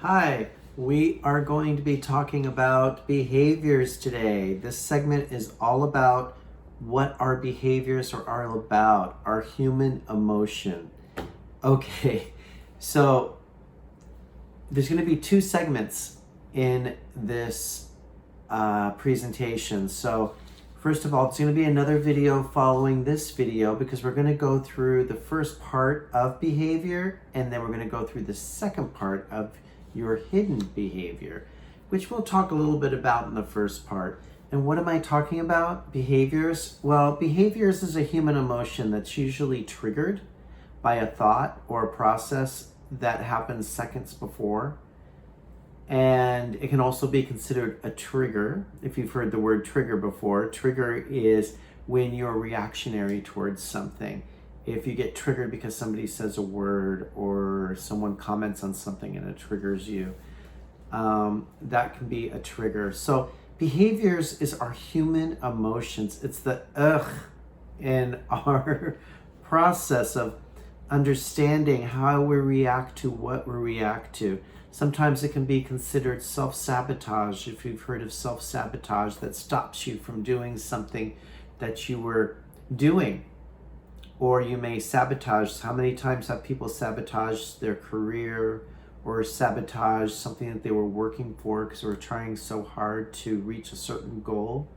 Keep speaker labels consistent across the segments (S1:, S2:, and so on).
S1: Hi, we are going to be talking about behaviors today. This segment is all about what our behaviors are all about, our human emotion. Okay, so there's going to be two segments in this presentation. So first of all, it's going to be another video following this video because we're going to go through the first part of behavior and then we're going to go through the second part of your hidden behavior, which we'll talk a little bit about in the first part. And what am I talking about? Behaviors? Well, behaviors is a human emotion that's usually triggered by a thought or a process that happens seconds before. And it can also be considered a trigger. If you've heard the word trigger before, trigger is when you're reactionary towards something. If you get triggered because somebody says a word or someone comments on something and it triggers you, that can be a trigger. So behaviors is our human emotions. It's the in our process of understanding how we react to what we react to. Sometimes it can be considered self-sabotage. If you've heard of self-sabotage, that stops you from doing something that you were doing. Or you may sabotage. How many times have people sabotaged their career or sabotage something that they were working for because they were trying so hard to reach a certain goal?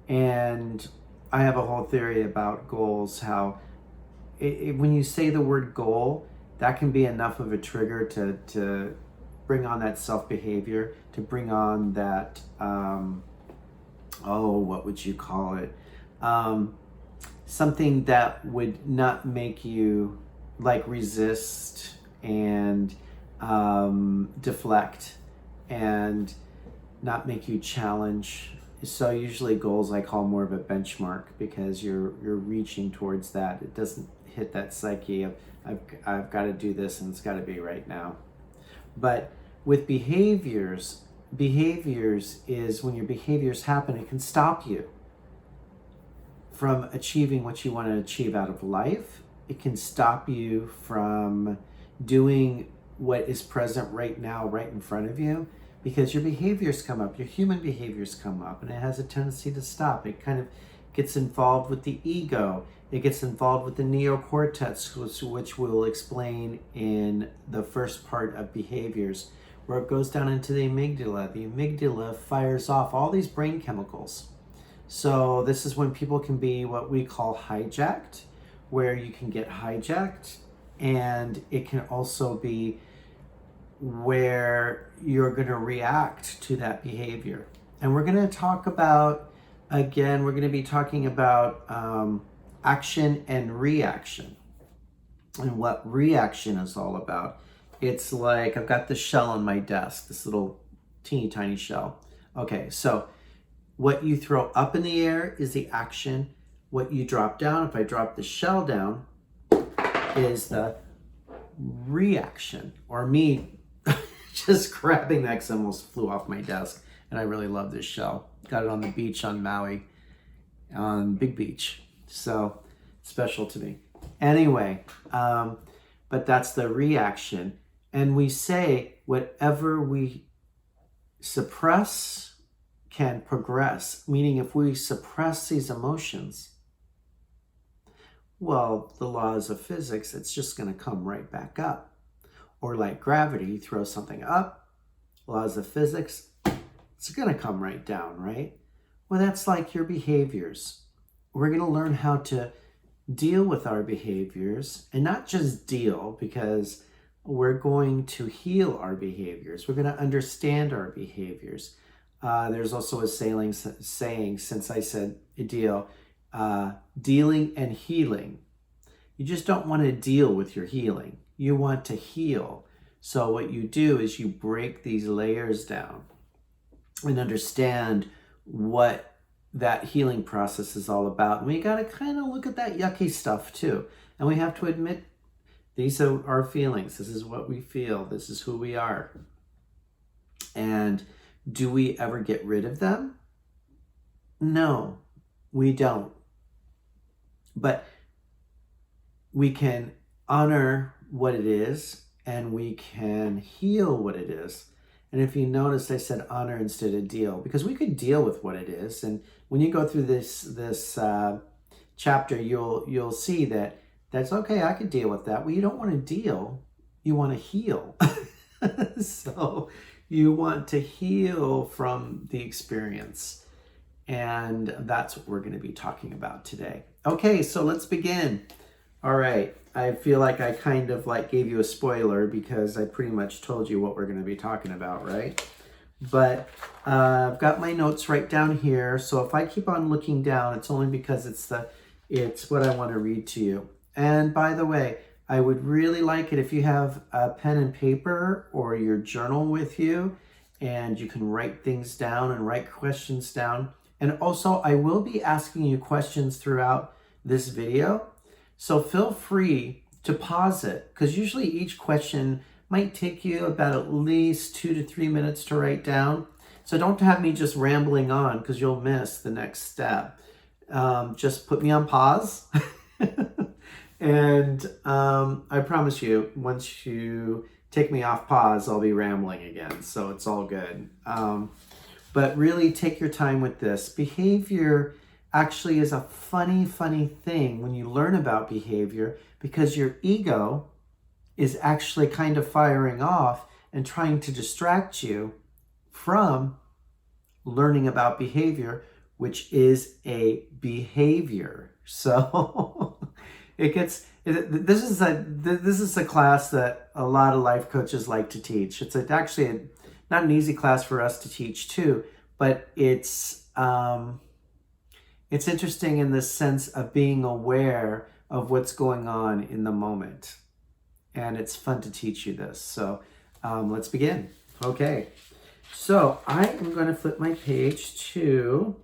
S1: And I have a whole theory about goals, how when you say the word goal, that can be enough of a trigger to bring on that self-behavior, to bring on that, what would you call it? Something that would not make you like resist and deflect and not make you challenge. So usually goals I call more of a benchmark because you're reaching towards that. It doesn't hit that psyche of I've got to do this and it's got to be right now. But with behaviors is when your behaviors happen, it can stop you from achieving what you want to achieve out of life. It can stop you from doing what is present right now, right in front of you, because your behaviors come up, your human behaviors come up, and it has a tendency to stop. It kind of gets involved with the ego. It gets involved with the neocortex, which we'll explain in the first part of behaviors, where it goes down into the amygdala. The amygdala fires off all these brain chemicals. So this is when people can be what we call hijacked, where you can get hijacked, and it can also be where you're going to react to that behavior. And we're going to talk about, again, we're going to be talking about action and reaction, and what reaction is all about. It's like I've got this shell on my desk, this little teeny tiny shell. Okay, so what you throw up in the air is the action. What you drop down, if I drop the shell down, is the reaction. Or me just grabbing that because I almost flew off my desk. And I really love this shell. Got it on the beach on Maui, on Big Beach. So special to me. Anyway, but that's the reaction. And we say whatever we suppress can progress, meaning if we suppress these emotions, well, the laws of physics, it's just going to come right back up. Or like gravity, you throw something up, laws of physics, it's going to come right down, right? Well, that's like your behaviors. We're going to learn how to deal with our behaviors, and not just deal, because we're going to heal our behaviors. We're going to understand our behaviors. There's also a saying, since I said deal, dealing and healing. You just don't want to deal with your healing. You want to heal. So what you do is you break these layers down and understand what that healing process is all about. And we got to kind of look at that yucky stuff too. And we have to admit, these are our feelings. This is what we feel. This is who we are. And do we ever get rid of them? No, we don't. But we can honor what it is and we can heal what it is. And if you notice, I said honor instead of deal, because we could deal with what it is. And when you go through this chapter, you'll see that that's okay. I could deal with that. Well, you don't want to deal. You want to heal. So you want to heal from the experience. And that's what we're going to be talking about today. Okay, so let's begin. All right. I feel like I kind of like gave you a spoiler because I pretty much told you what we're going to be talking about, right? But I've got my notes right down here. So if I keep on looking down, it's only because it's what I want to read to you. And by the way, I would really like it if you have a pen and paper or your journal with you, and you can write things down and write questions down. And also, I will be asking you questions throughout this video. So feel free to pause it, because usually each question might take you about at least 2 to 3 minutes to write down. So don't have me just rambling on, because you'll miss the next step. Just put me on pause. And I promise you, once you take me off pause, I'll be rambling again. So it's all good. But really take your time with this. Behavior actually is a funny thing when you learn about behavior, because your ego is actually kind of firing off and trying to distract you from learning about behavior, which is a behavior. So this is a class that a lot of life coaches like to teach. It's actually not an easy class for us to teach too, but it's interesting in the sense of being aware of what's going on in the moment. And it's fun to teach you this. So let's begin. Okay. So I am going to flip my page to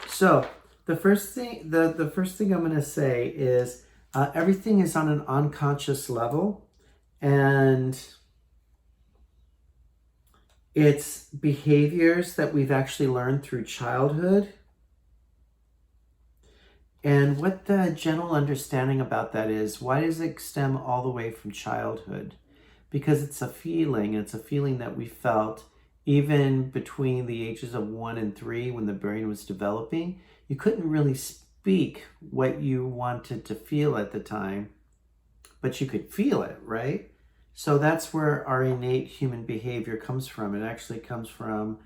S1: so the first thing I'm going to say is everything is on an unconscious level. And it's behaviors that we've actually learned through childhood. And what the general understanding about that is, why does it stem all the way from childhood? Because it's a feeling. It's a feeling that we felt even between the ages of 1 and 3, when the brain was developing. You couldn't really speak what you wanted to feel at the time, but you could feel it, right? So that's where our innate human behavior comes from. It actually comes from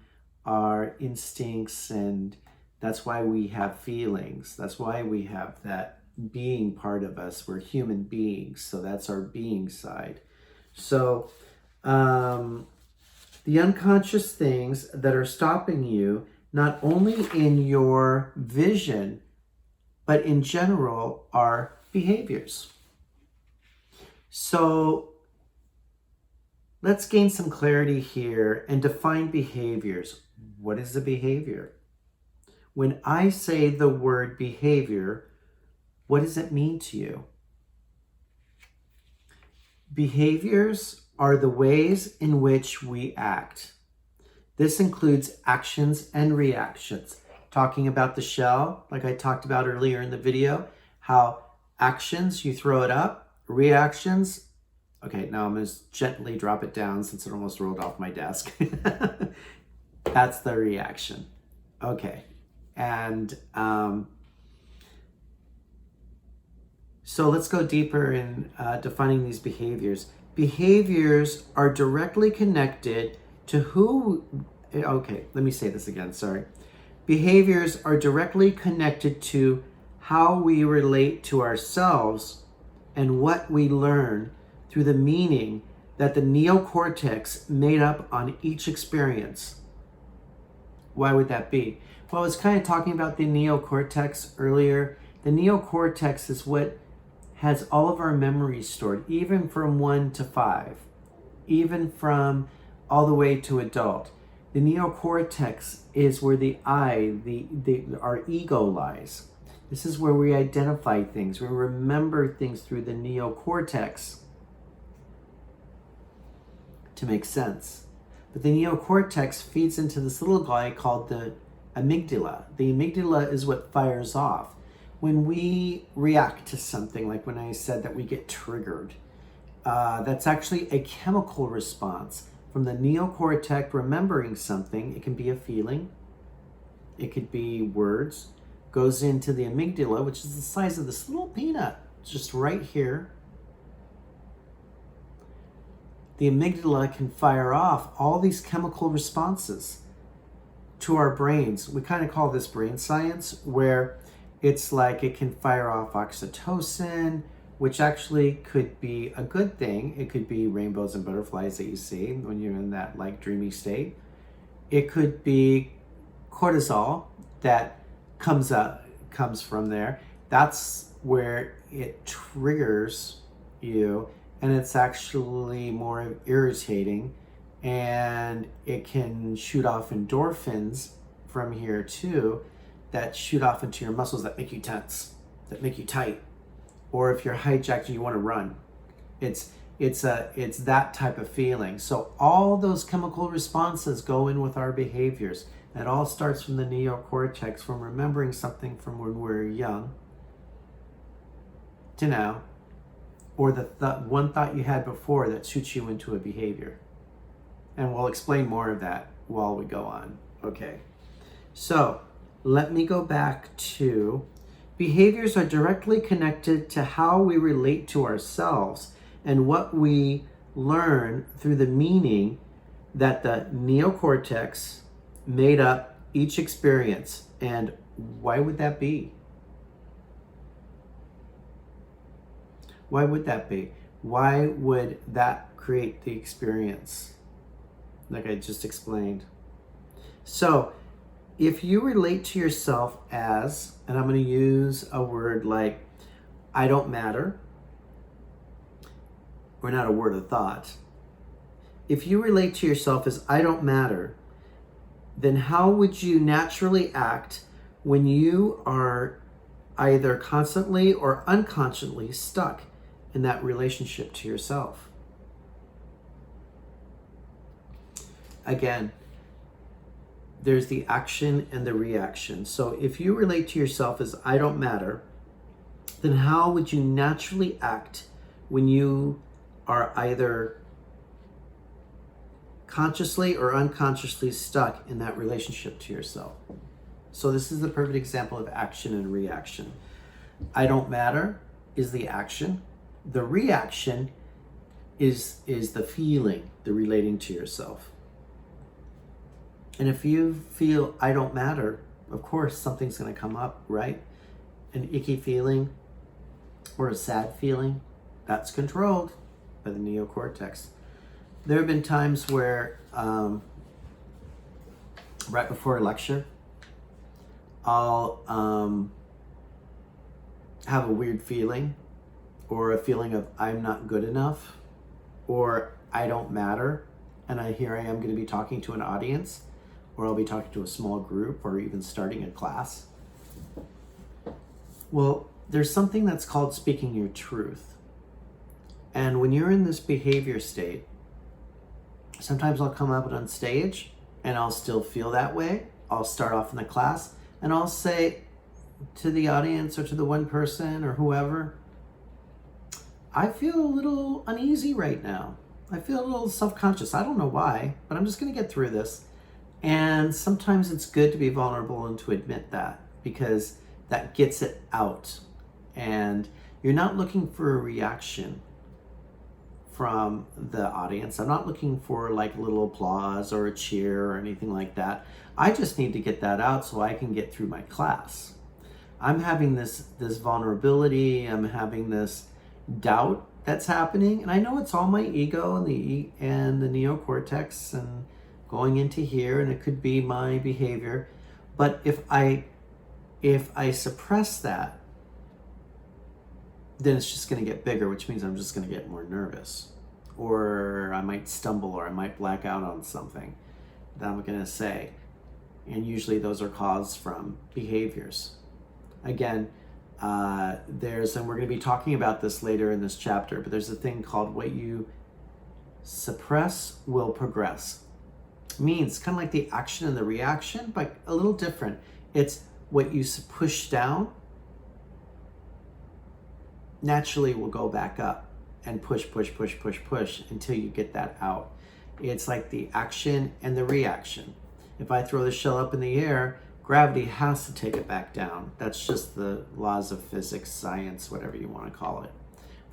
S1: our instincts, and that's why we have feelings. That's why we have that being part of us. We're human beings, so that's our being side. So the unconscious things that are stopping you, not only in your vision, but in general, are behaviors. So let's gain some clarity here and define behaviors. What is a behavior? When I say the word behavior, what does it mean to you? Behaviors are the ways in which we act. This includes actions and reactions. Talking about the shell, like I talked about earlier in the video, how actions, you throw it up, reactions, okay, now I'm going to gently drop it down since it almost rolled off my desk. That's the reaction. Okay. And so let's go deeper in defining these behaviors. Behaviors are directly connected to who... Okay, let me say this again, sorry. Behaviors are directly connected to how we relate to ourselves and what we learn through the meaning that the neocortex made up on each experience. Why would that be? Well, I was kind of talking about the neocortex earlier. The neocortex is what has all of our memories stored, even from 1 to 5, even from all the way to adult. The neocortex is where the I, our ego lies. This is where we identify things. We remember things through the neocortex to make sense. But the neocortex feeds into this little guy called the amygdala. The amygdala is what fires off. When we react to something, like when I said that we get triggered, that's actually a chemical response from the neocortex remembering something. It can be a feeling, it could be words, goes into the amygdala, which is the size of this little peanut, just right here. The amygdala can fire off all these chemical responses to our brains. We kind of call this brain science, where it's like it can fire off oxytocin, which actually could be a good thing. It could be rainbows and butterflies that you see when you're in that like dreamy state. It could be cortisol that comes from there. That's where it triggers you, and it's actually more irritating, and it can shoot off endorphins from here too, that shoot off into your muscles that make you tense, that make you tight. Or if you're hijacked and you want to run, it's that type of feeling. So all those chemical responses go in with our behaviors. It all starts from the neocortex, from remembering something from when we were young to now, or the one thought you had before that shoots you into a behavior. And we'll explain more of that while we go on. Okay, so let me go back to behaviors are directly connected to how we relate to ourselves and what we learn through the meaning that the neocortex made up each experience. And why would that be? Why would that be? Why would that create the experience? Like I just explained. So if you relate to yourself as, and I'm going to use a word like, I don't matter, or not a word of thought. If you relate to yourself as I don't matter, then how would you naturally act when you are either constantly or unconsciously stuck in that relationship to yourself? Again, there's the action and the reaction. So if you relate to yourself as I don't matter, then how would you naturally act when you are either consciously or unconsciously stuck in that relationship to yourself? So this is the perfect example of action and reaction. I don't matter is the action. The reaction is the feeling, the relating to yourself. And if you feel I don't matter, of course something's going to come up, right? An icky feeling or a sad feeling, that's controlled by the neocortex. There have been times where right before a lecture, I'll have a weird feeling, or a feeling of I'm not good enough, or I don't matter, and here I am going to be talking to an audience, or I'll be talking to a small group, or even starting a class. Well, there's something that's called speaking your truth. And when you're in this behavior state, sometimes I'll come up on stage and I'll still feel that way. I'll start off in the class and I'll say to the audience or to the one person or whoever, I feel a little uneasy right now. I feel a little self-conscious. I don't know why, but I'm just going to get through this. And sometimes it's good to be vulnerable and to admit that, because that gets it out. And you're not looking for a reaction from the audience. I'm not looking for like a little applause or a cheer or anything like that. I just need to get that out so I can get through my class. I'm having this vulnerability. I'm having this doubt that's happening, and I know it's all my ego and the neocortex and going into here, and it could be my behavior. But if I suppress that, then it's just going to get bigger, which means I'm just going to get more nervous, or I might stumble, or I might black out on something that I'm going to say. And usually those are caused from behaviors. Again, and we're going to be talking about this later in this chapter, but there's a thing called what you suppress will progress. neocortex means kind of like the action and the reaction, but a little different. It's what you push down naturally will go back up and push until you get that out. It's like the action and the reaction. If I throw the shell up in the air, gravity has to take it back down. That's just the laws of physics, science, whatever you want to call it.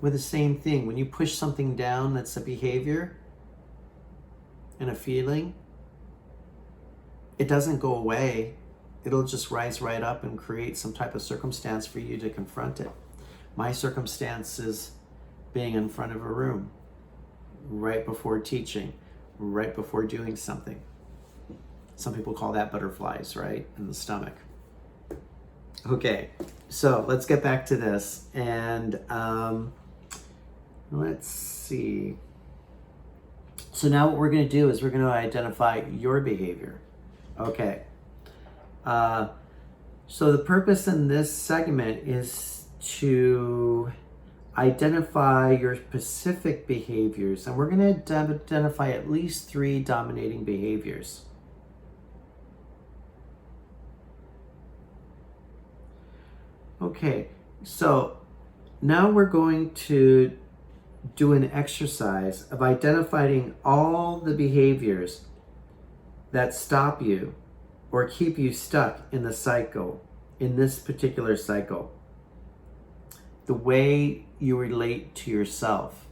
S1: With the same thing, when you push something down, that's a behavior and a feeling, it doesn't go away. It'll just rise right up and create some type of circumstance for you to confront it. My circumstance is being in front of a room, right before teaching, right before doing something. Some people call that butterflies, right, in the stomach. Okay, so let's get back to this. And let's see. So now what we're going to do is we're going to identify your behavior. Okay. So the purpose in this segment is to identify your specific behaviors, and we're going to identify at least 3 dominating behaviors. Okay, so now we're going to do an exercise of identifying all the behaviors that stop you or keep you stuck in the cycle, in this particular cycle. The way you relate to yourself,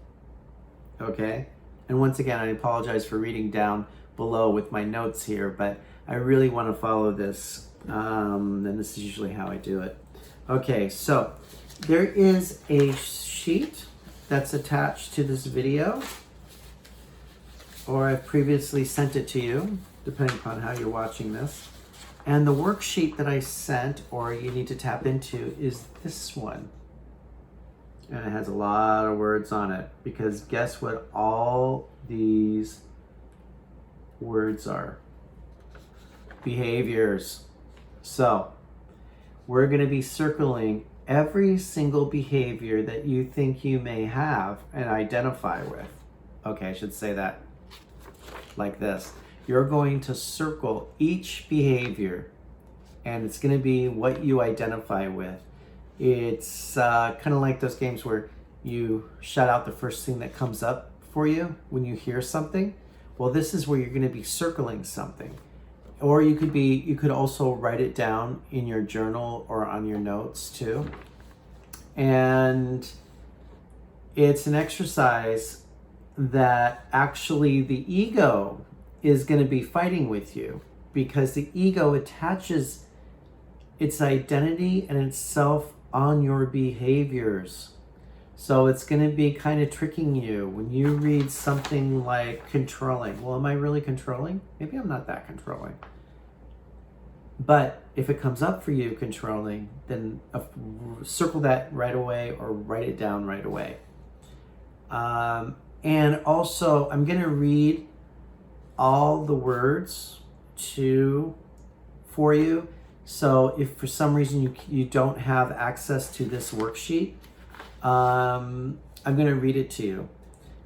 S1: okay? And once again, I apologize for reading down below with my notes here, but I really want to follow this, and this is usually how I do it. Okay, so there is a sheet that's attached to this video, or I've previously sent it to you, depending upon how you're watching this. And the worksheet that I sent, or you need to tap into, is this one. And it has a lot of words on it, because guess what all these words are? Behaviors. So we're going to be circling every single behavior that you think you may have and identify with. Okay, I should say that like this. You're going to circle each behavior, and it's going to be what you identify with. It's kind of like those games where you shout out the first thing that comes up for you when you hear something. Well, this is where you're going to be circling something. Or you could also write it down in your journal or on your notes too. And it's an exercise that actually the ego is going to be fighting with you, because the ego attaches its identity and itself on your behaviors. So it's going to be kind of tricking you when you read something like controlling. Well, am I really controlling? Maybe I'm not that controlling. But if it comes up for you controlling, then circle that right away or write it down right away. And also, I'm going to read all the words for you. So if for some reason you don't have access to this worksheet, I'm going to read it to you.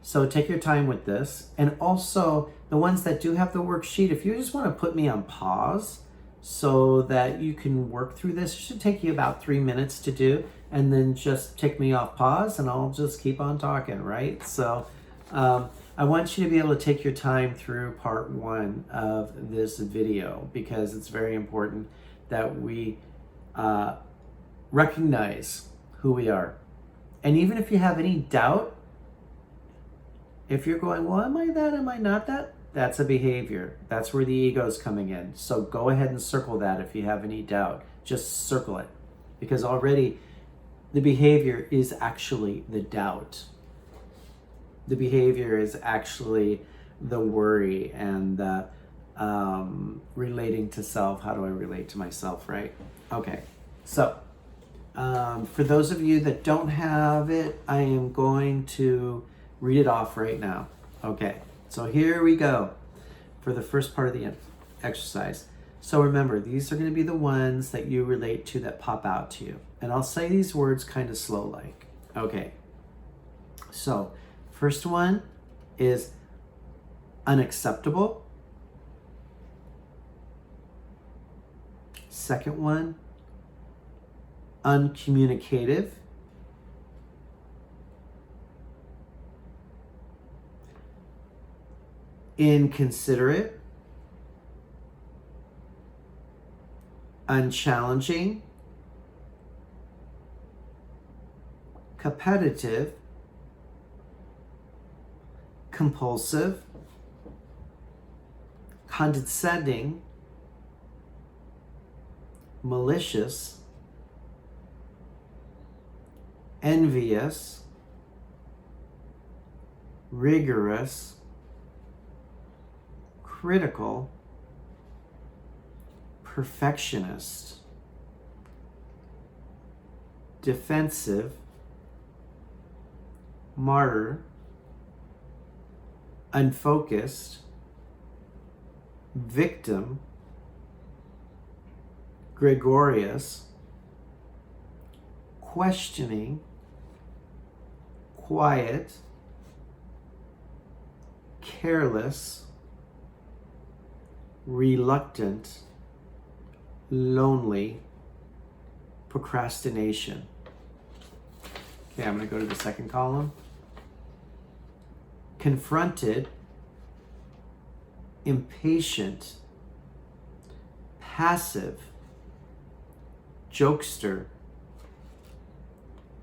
S1: So take your time with this. And also, the ones that do have the worksheet, if you just want to put me on pause so that you can work through this, it should take you about 3 minutes to do, and then just take me off pause and I'll just keep on talking, right? So I want you to be able to take your time through part 1 of this video, because it's very important that we recognize who we are. And even if you have any doubt, if you're going, well, am I that, am I not that? That's a behavior. That's where the ego is coming in. So go ahead and circle that if you have any doubt. Just circle it, because already the behavior is actually the doubt. The behavior is actually the worry and the relating to self. How do I relate to myself, right? Okay, so for those of you that don't have it, I am going to read it off right now. Okay, so here we go for the first part of the exercise. So remember, these are going to be the ones that you relate to, that pop out to you. And I'll say these words kind of slow like. Okay, so first one is unacceptable. Second one, uncommunicative. Inconsiderate. Unchallenging. Competitive. Compulsive. Condescending. Malicious. Envious. Rigorous. Critical. Perfectionist. Defensive. Martyr. Unfocused. Victim. Gregarious. Questioning. Quiet. Careless. Reluctant. Lonely. Procrastination. Okay, I'm going to go to the second column. Confronted. Impatient. Passive. Jokester.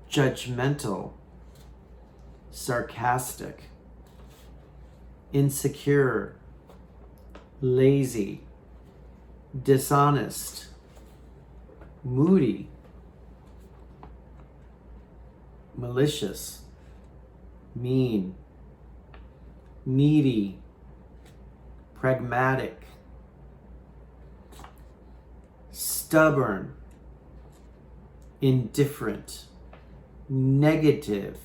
S1: Judgmental. Sarcastic. Insecure. Lazy. Dishonest. Moody. Malicious. Mean. Needy. Pragmatic. Stubborn. Indifferent. Negative.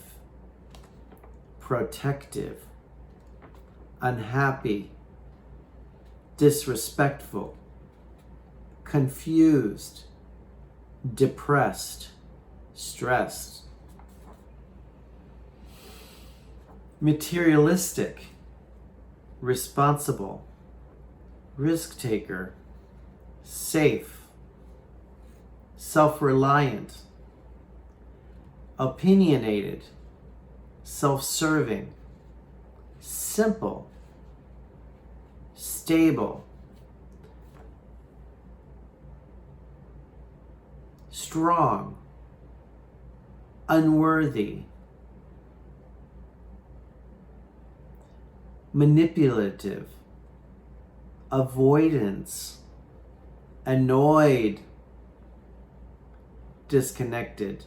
S1: Protective. Unhappy. Disrespectful. Confused. Depressed. Stressed. Materialistic. Responsible. Risk taker. Safe. Self-reliant. Opinionated. Self-serving. Simple. Stable. Strong. Unworthy. Manipulative. Avoidance. Annoyed. Disconnected.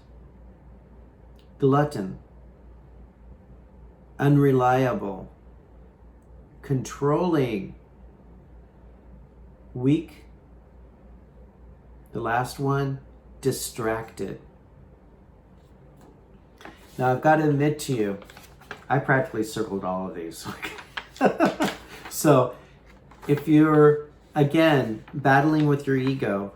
S1: Glutton. Unreliable. Controlling. Weak. The last one, distracted. Now I've got to admit to you, I practically circled all of these. So if you're, again, battling with your ego,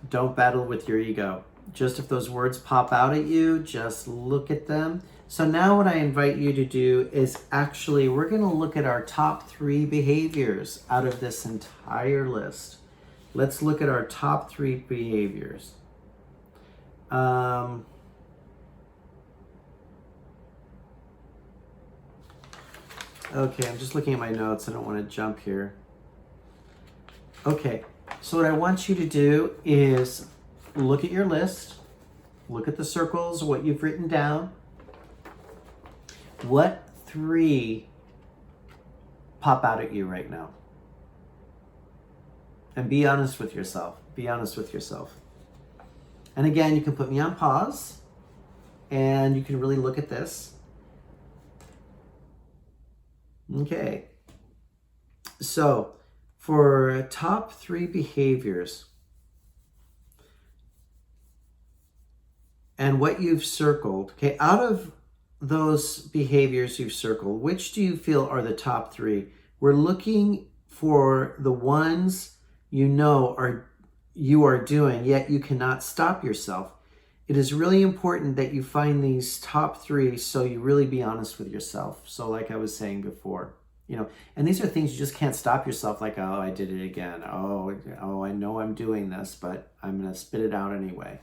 S1: don't battle with your ego. Just if those words pop out at you, just look at them. So now what I invite you to do is actually, we're going to look at our top 3 behaviors out of this entire list. Let's look at our top 3 behaviors. Okay, I'm just looking at my notes. I don't want to jump here. Okay, so what I want you to do is look at your list. Look at the circles, what you've written down. What 3 pop out at you right now? And be honest with yourself. Be honest with yourself. And again, you can put me on pause and you can really look at this. Okay. So for top 3 behaviors and what you've circled, okay, out of those behaviors you've circled, which do you feel are the top 3? We're looking for the ones you know you are doing, yet you cannot stop yourself. It is really important that you find these top 3 so you really be honest with yourself. So like I was saying before, And these are things you just can't stop yourself, like, oh, I did it again. Oh, I know I'm doing this, but I'm going to spit it out anyway.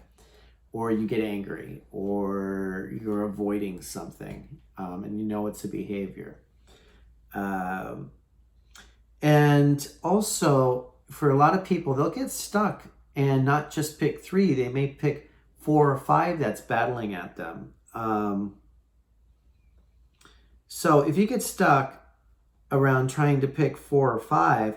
S1: Or you get angry, or you're avoiding something, and it's a behavior. And also, for a lot of people, they'll get stuck and not just pick 3. They may pick 4 or 5 that's battling at them. So if you get stuck around trying to pick 4 or 5,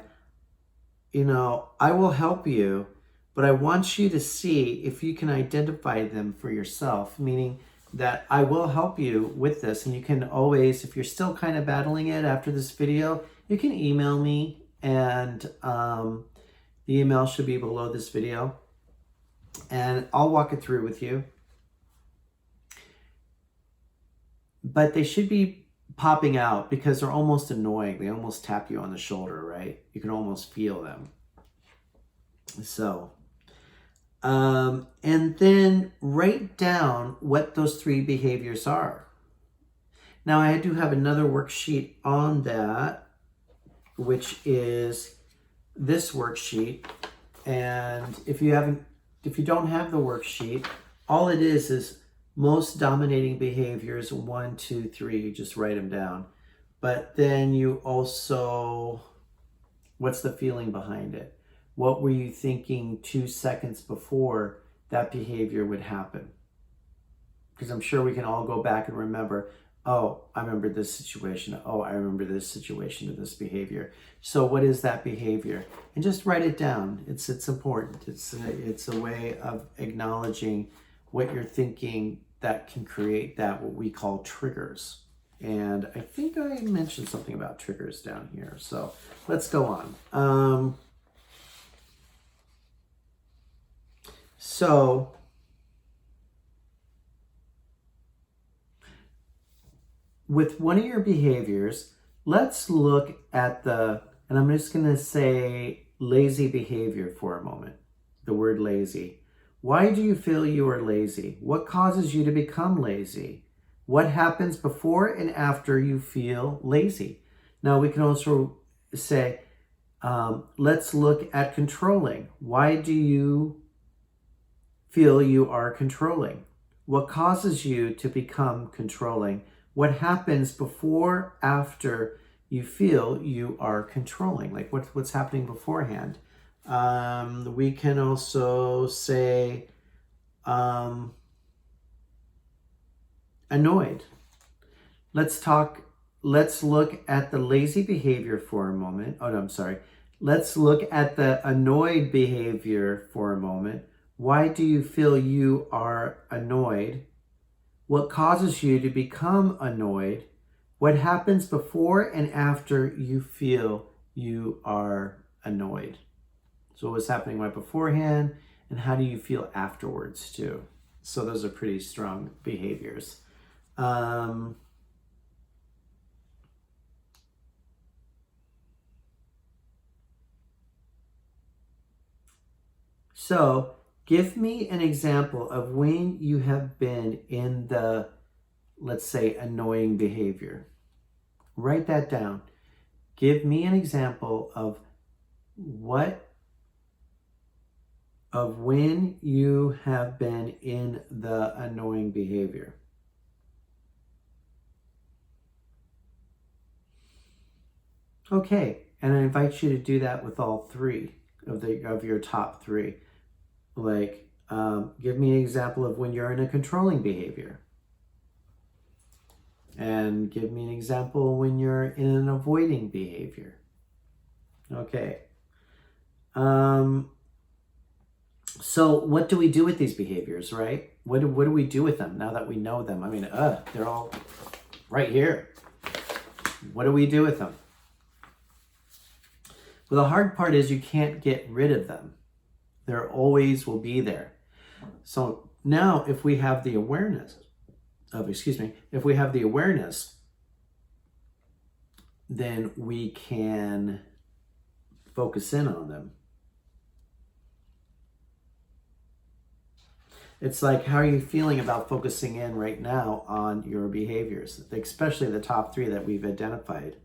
S1: I will help you, but I want you to see if you can identify them for yourself, meaning that I will help you with this. And you can always, if you're still kind of battling it after this video, you can email me, and the email should be below this video, and I'll walk it through with you. But they should be popping out because they're almost annoying. They almost tap you on the shoulder, right? You can almost feel them. So, and then write down what those 3 behaviors are. Now, I do have another worksheet on that, which is this worksheet. And if you don't have the worksheet, all it is most dominating behaviors, 1, 2, 3, you just write them down. But then you also, what's the feeling behind it? What were you thinking 2 seconds before that behavior would happen? Because I'm sure we can all go back and remember, oh, I remember this situation. Oh, I remember this situation of this behavior. So what is that behavior? And just write it down. It's important. It's a way of acknowledging what you're thinking that can create that, what we call triggers. And I think I mentioned something about triggers down here. So let's go on. So with one of your behaviors, let's look at and I'm just going to say lazy behavior for a moment. The word lazy. Why do you feel you are lazy? What causes you to become lazy? What happens before and after you feel lazy? Now, we can also say, let's look at controlling. Why do you feel you are controlling? What causes you to become controlling? What happens before, after you feel you are controlling? Like what's happening beforehand? We can also say annoyed. Let's look at the lazy behavior for a moment. Oh, no, I'm sorry. Let's look at the annoyed behavior for a moment. Why do you feel you are annoyed? What causes you to become annoyed? What happens before and after you feel you are annoyed? So what's happening right beforehand, and how do you feel afterwards too? So those are pretty strong behaviors. So give me an example of when you have been in the, let's say, annoying behavior. Write that down. Give me an example of when you have been in the annoying behavior. Okay, and I invite you to do that with all 3 of your top 3. Like, give me an example of when you're in a controlling behavior. And give me an example when you're in an avoiding behavior. Okay. So what do we do with these behaviors, right? What do we do with them now that we know them? I mean, they're all right here. What do we do with them? Well, the hard part is you can't get rid of them. There always will be there. So now if we have the awareness, then we can focus in on them. It's like, how are you feeling about focusing in right now on your behaviors, especially the top 3 that we've identified?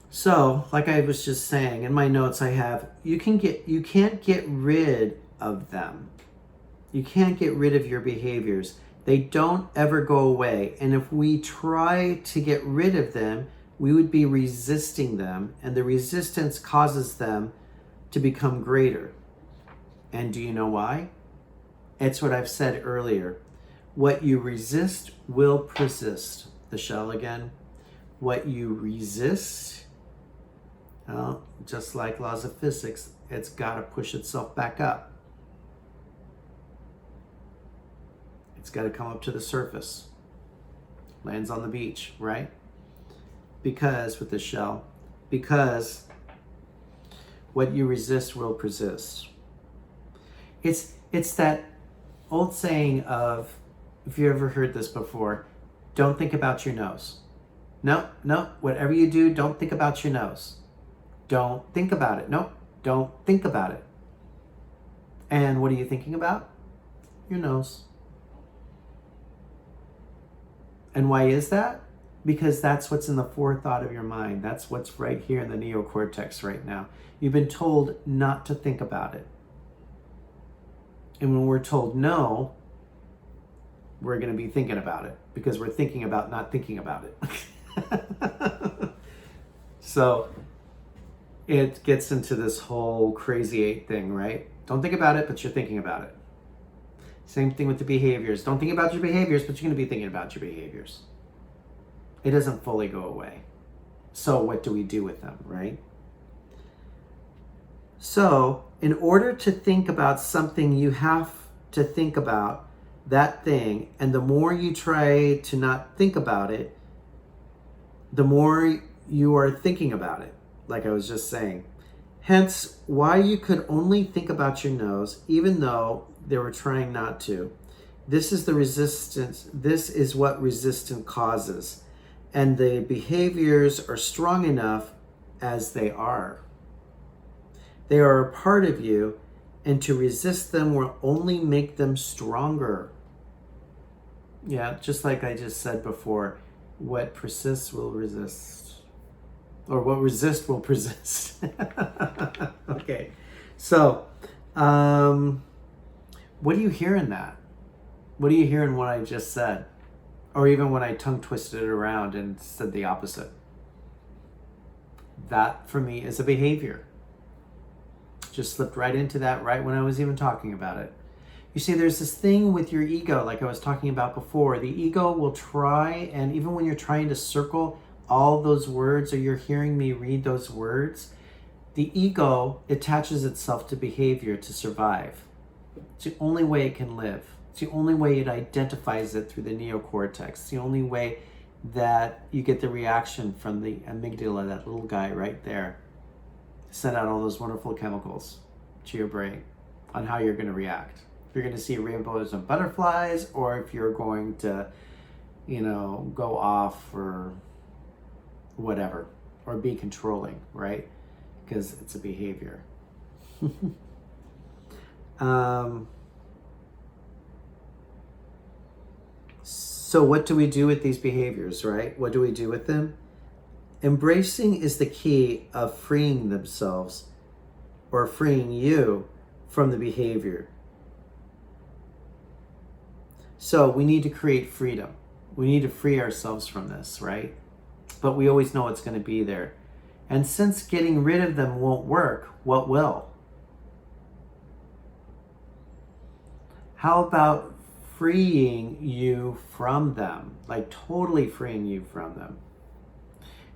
S1: So, like I was just saying, in my notes I have, you can't get rid of them. You can't get rid of your behaviors. They don't ever go away. And if we try to get rid of them, we would be resisting them, and the resistance causes them to become greater. And do you know why? It's what I've said earlier. What you resist will persist. The shell again. What you resist, well, just like laws of physics, it's got to push itself back up. It's got to come up to the surface. Lands on the beach, right? Because with the shell, because what you resist will persist. It's that old saying of, if you ever heard this before, don't think about your nose. No, whatever you do, don't think about your nose. Don't think about it. Nope, don't think about it. And what are you thinking about? Your nose. And why is that? Because that's what's in the forethought of your mind. That's what's right here in the neocortex right now. You've been told not to think about it. And when we're told no, we're going to be thinking about it because we're thinking about not thinking about it. So it gets into this whole crazy 8 thing, right? Don't think about it, but you're thinking about it. Same thing with the behaviors. Don't think about your behaviors, but you're going to be thinking about your behaviors. It doesn't fully go away. So what do we do with them, right? So in order to think about something, you have to think about that thing. And the more you try to not think about it, the more you are thinking about it, like I was just saying. Hence, why you could only think about your nose, even though they were trying not to. This is the resistance. This is what resistance causes. And the behaviors are strong enough as they are. They are a part of you, and to resist them will only make them stronger. Yeah, just like I just said before, what persists will resist. Or what resist will persist. Okay, so what do you hear in that? What do you hear in what I just said? Or even when I tongue twisted it around and said the opposite? That for me is a behavior. Just slipped right into that right when I was even talking about it. You see, there's this thing with your ego, like I was talking about before. The ego will try, and even when you're trying to circle all those words, or you're hearing me read those words, the ego attaches itself to behavior to survive. It's the only way it can live. It's the only way it identifies it through the neocortex. It's the only way that you get the reaction from the amygdala, that little guy right there, send out all those wonderful chemicals to your brain on how you're going to react. If you're going to see rainbows and butterflies, or if you're going to, go off or whatever, or be controlling, right? Because it's a behavior. So what do we do with these behaviors, right? What do we do with them? Embracing is the key of freeing themselves, or freeing you from the behavior. So we need to create freedom. We need to free ourselves from this, right? But we always know it's going to be there. And since getting rid of them won't work, what will? How about freeing you from them? Like totally freeing you from them.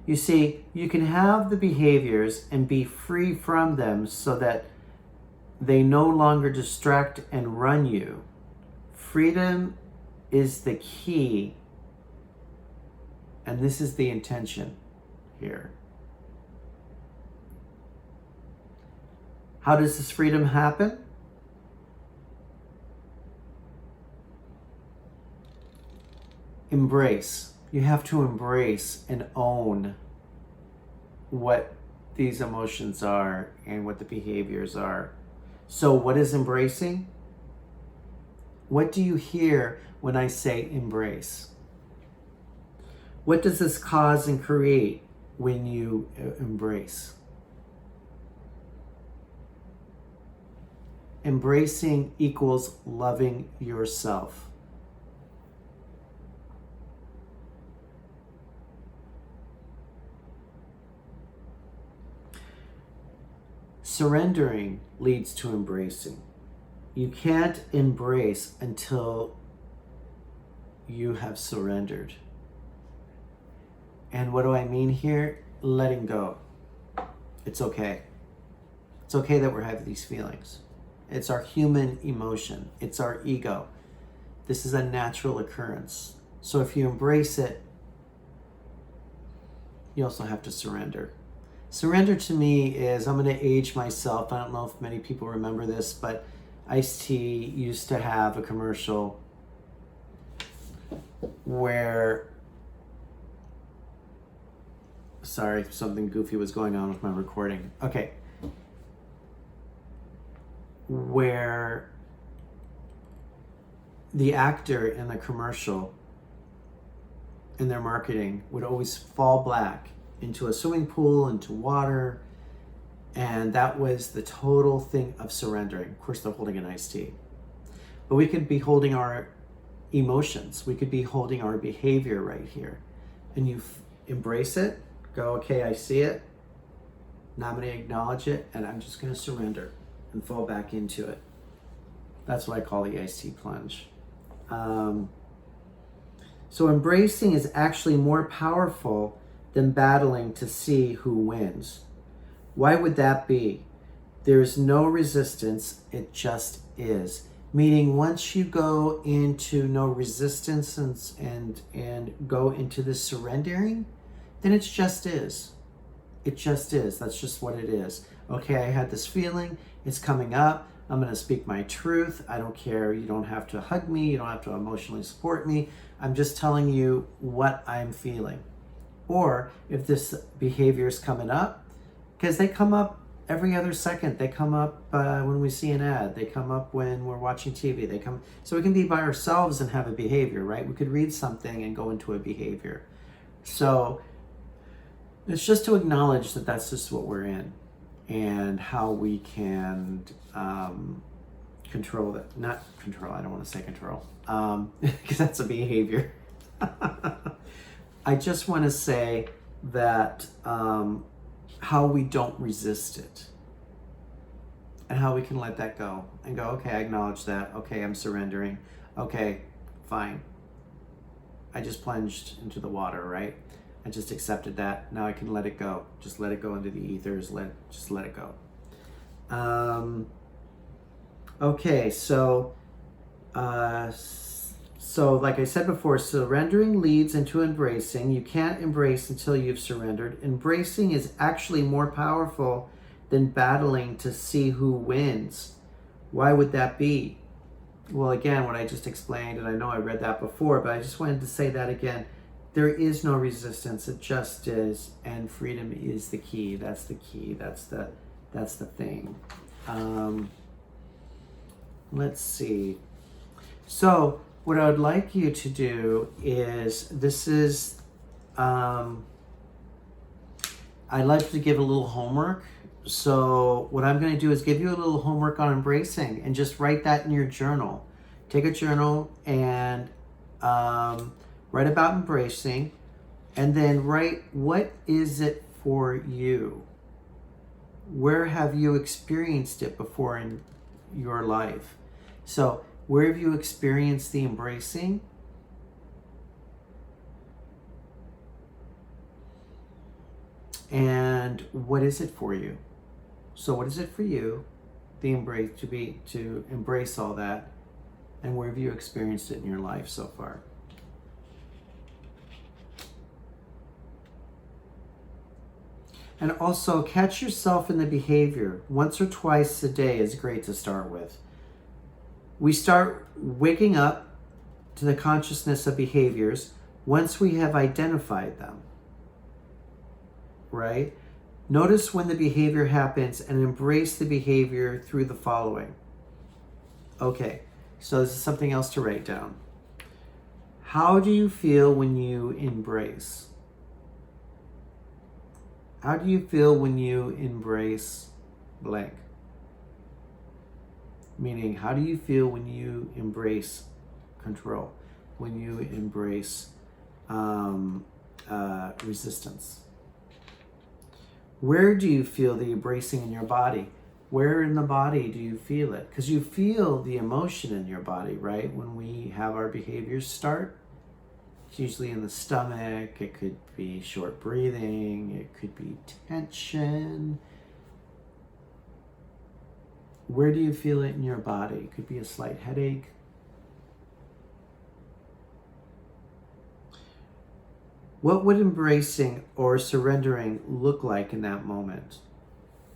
S1: You see, you can have the behaviors and be free from them so that they no longer distract and run you. Freedom is the key, and this is the intention here. How does this freedom happen? Embrace. You have to embrace and own what these emotions are and what the behaviors are. So what is embracing? What do you hear when I say embrace? What does this cause and create when you embrace? Embracing equals loving yourself. Surrendering leads to embracing. You can't embrace until you have surrendered. And what do I mean here? Letting go. It's okay. It's okay that we're having these feelings. It's our human emotion. It's our ego. This is a natural occurrence. So if you embrace it, you also have to surrender. Surrender to me is, I'm going to age myself. I don't know if many people remember this, but Ice-T used to have a commercial where, sorry, something goofy was going on with my recording. Okay. Where the actor in the commercial, in their marketing, would always fall back into a swimming pool, into water, and that was the total thing of surrendering. Of course, they're holding an iced tea. But we could be holding our emotions. We could be holding our behavior right here. And you embrace it, go, okay, I see it. Now I'm going to acknowledge it, and I'm just going to surrender and fall back into it. That's what I call the iced tea plunge. So embracing is actually more powerful than battling to see who wins. Why would that be? There's no resistance, it just is. Meaning once you go into no resistance and go into this surrendering, then it just is. It just is. That's just what it is. Okay, I had this feeling, it's coming up, I'm going to speak my truth. I don't care, you don't have to hug me, you don't have to emotionally support me. I'm just telling you what I'm feeling. Or if this behavior is coming up, because they come up every other second. They come up when we see an ad. They come up when we're watching TV. So we can be by ourselves and have a behavior, right? We could read something and go into a behavior. So it's just to acknowledge that that's just what we're in and how we can control that. Not control, I don't want to say control, because that's a behavior. I just want to say that how we don't resist it and how we can let that go and go, okay, I acknowledge that. Okay, I'm surrendering. Okay, fine. I just plunged into the water, right? I just accepted that. Now I can let it go. Just let it go into the ethers. Just let it go. Okay, so like I said before, surrendering leads into embracing. You can't embrace until you've surrendered. Embracing is actually more powerful than battling to see who wins. Why would that be? Well, again, what I just explained, and I know I read that before, but I just wanted to say that again. There is no resistance, it just is, and freedom is the key. That's the key. That's the thing. Let's see. So what I would like you to do is, I'd like to give a little homework. So what I'm going to do is give you a little homework on embracing and just write that in your journal. Take a journal and write about embracing, and then write, what is it for you? Where have you experienced it before in your life? So where have you experienced the embracing? And what is it for you? So what is it for you, the embrace, to embrace all that, and where have you experienced it in your life so far? And also catch yourself in the behavior. Once or twice a day is great to start with. We start waking up to the consciousness of behaviors once we have identified them, right? Notice when the behavior happens and embrace the behavior through the following. Okay, so this is something else to write down. How do you feel when you embrace? How do you feel when you embrace blank? Meaning, how do you feel when you embrace control? When you embrace resistance? Where do you feel the embracing in your body? Where in the body do you feel it? Because you feel the emotion in your body, right? When we have our behaviors start, it's usually in the stomach. It could be short breathing. It could be tension. Where do you feel it in your body? It could be a slight headache. What would embracing or surrendering look like in that moment?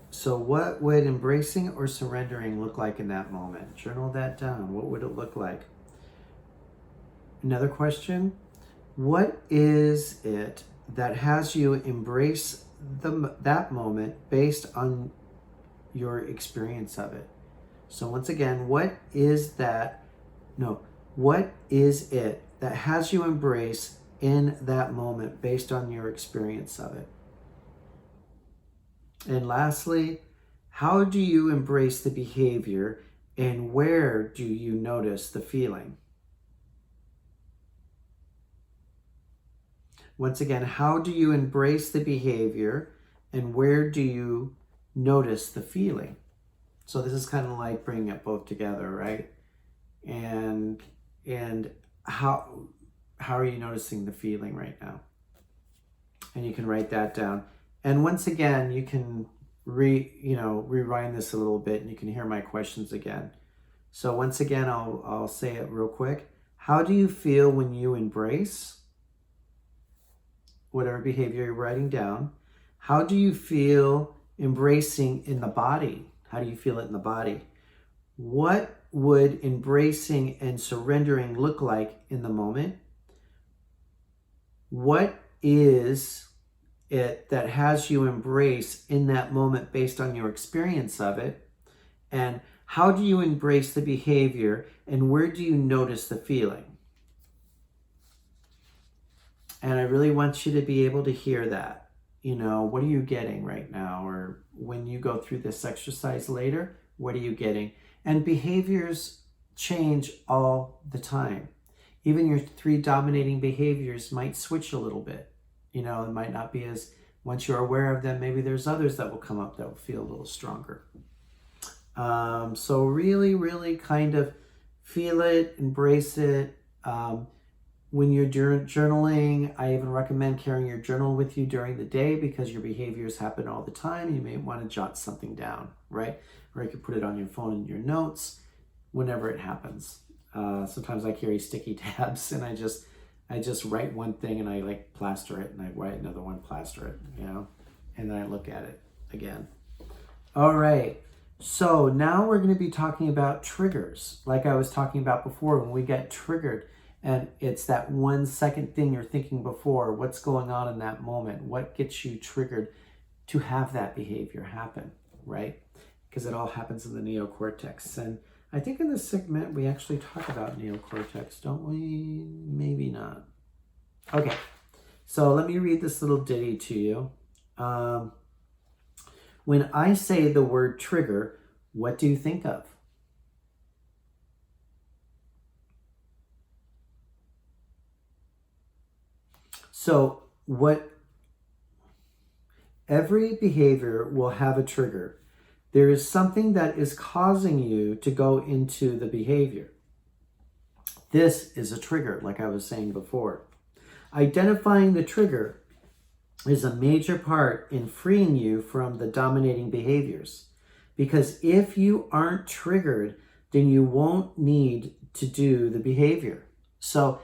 S1: So what would embracing or surrendering look like in that moment? Journal that down. What would it look like? Another question. What is it that has you embrace that moment based on your experience of it? So once again, what is it that has you embrace in that moment based on your experience of it? And lastly, how do you embrace the behavior and where do you notice the feeling? Once again, how do you embrace the behavior and where do you notice the feeling? So this is kind of like bringing it both together, right? And how are you noticing the feeling right now? And you can write that down. And once again, you can rewind this a little bit and you can hear my questions again. So once again, I'll say it real quick. How do you feel when you embrace whatever behavior you're writing down? How do you feel embracing in the body? How do you feel it in the body? What would embracing and surrendering look like in the moment? What is it that has you embrace in that moment based on your experience of it? And how do you embrace the behavior and where do you notice the feeling? And I really want you to be able to hear that. What are you getting right now? Or when you go through this exercise later, what are you getting? And behaviors change all the time. Even your 3 dominating behaviors might switch a little bit. It might not be as, once you're aware of them, maybe there's others that will come up that will feel a little stronger. So really, really kind of feel it, embrace it. When you're journaling, I even recommend carrying your journal with you during the day because your behaviors happen all the time. You may want to jot something down, right? Or you could put it on your phone in your notes whenever it happens. Sometimes I carry sticky tabs and I just write one thing and I plaster it and I write another one, plaster it, and then I look at it again. All right. So now we're going to be talking about triggers. Like I was talking about before, when we get triggered and it's that 1 second thing you're thinking before, what's going on in that moment? What gets you triggered to have that behavior happen, right? Because it all happens in the neocortex. And I think in this segment, we actually talk about neocortex, don't we? Maybe not. Okay, so let me read this little ditty to you. When I say the word trigger, what do you think of? So every behavior will have a trigger. There is something that is causing you to go into the behavior. This is a trigger, like I was saying before. Identifying the trigger is a major part in freeing you from the dominating behaviors. Because if you aren't triggered, then you won't need to do the behavior. So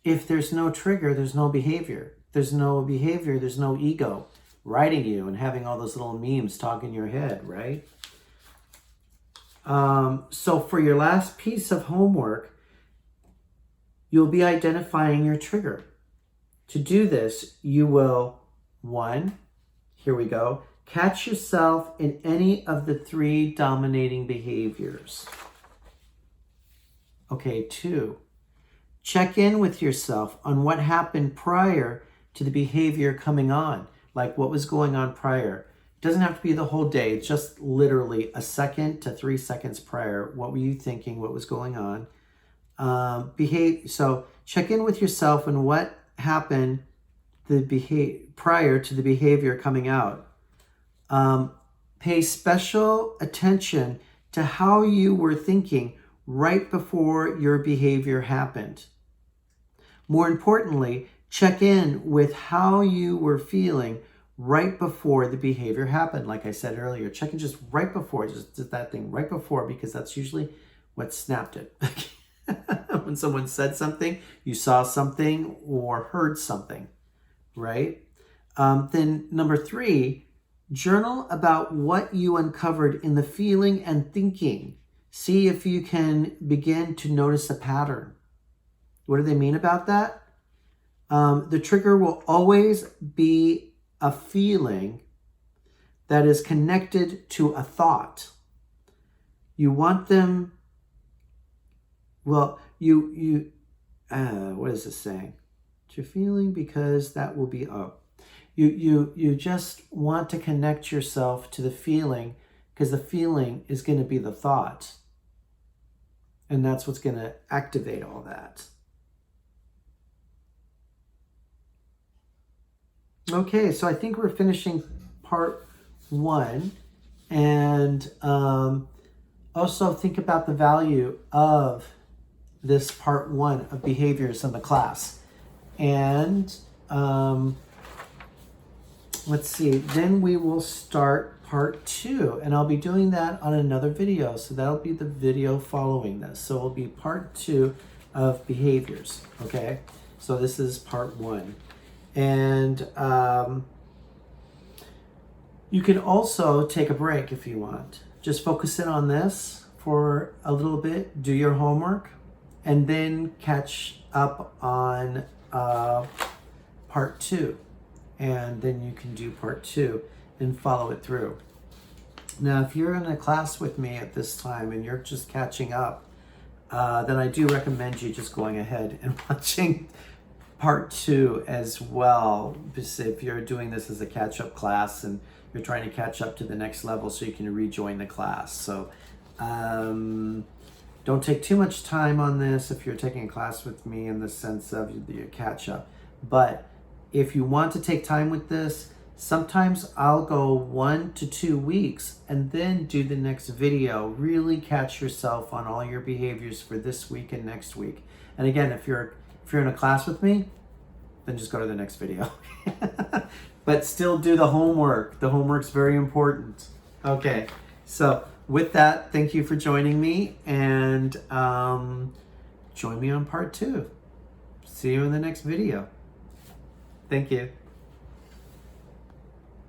S1: if there's no trigger, there's no behavior. There's no behavior, there's no ego writing you and having all those little memes talk in your head, right? So for your last piece of homework, you'll be identifying your trigger. To do this, you will, 1, here we go, catch yourself in any of the 3 dominating behaviors. Okay, 2, Check in with yourself on what happened prior to the behavior coming on, like what was going on prior. It doesn't have to be the whole day. It's just literally a second to 3 seconds prior. What were you thinking? What was going on? So check in with yourself on what happened prior to the behavior coming out. Pay special attention to how you were thinking right before your behavior happened. More importantly, check in with how you were feeling right before the behavior happened. Like I said earlier, check in just right before, just that thing right before, because that's usually what snapped it. When someone said something, you saw something or heard something, right? Then number 3, journal about what you uncovered in the feeling and thinking. See if you can begin to notice a pattern. What do they mean about that? The trigger will always be a feeling that is connected to a thought. You want them, well, what is this saying? It's your feeling, because that will be, you just want to connect yourself to the feeling, because the feeling is going to be the thought. And that's what's going to activate all that. Okay, so I think we're finishing part 1. And also think about the value of this part 1 of behaviors in the class. And let's see, then we will start part 2. And I'll be doing that on another video. So that'll be the video following this. So it'll be part 2 of behaviors, okay? So this is part 1. And you can also take a break if you want. Just focus in on this for a little bit, do your homework, and then catch up on part 2. And then you can do part 2 and follow it through. Now, if you're in a class with me at this time and you're just catching up, then I do recommend you just going ahead and watching part 2 as well, because if you're doing this as a catch-up class and you're trying to catch up to the next level so you can rejoin the class. So don't take too much time on this if you're taking a class with me in the sense of your catch-up. But if you want to take time with this, sometimes I'll go 1 to 2 weeks and then do the next video. Really catch yourself on all your behaviors for this week and next week. And again, if you're in a class with me, then just go to the next video. But still do the homework. The homework's very important. Okay, so with that, thank you for joining me, and join me on part 2. See you in the next video. Thank you.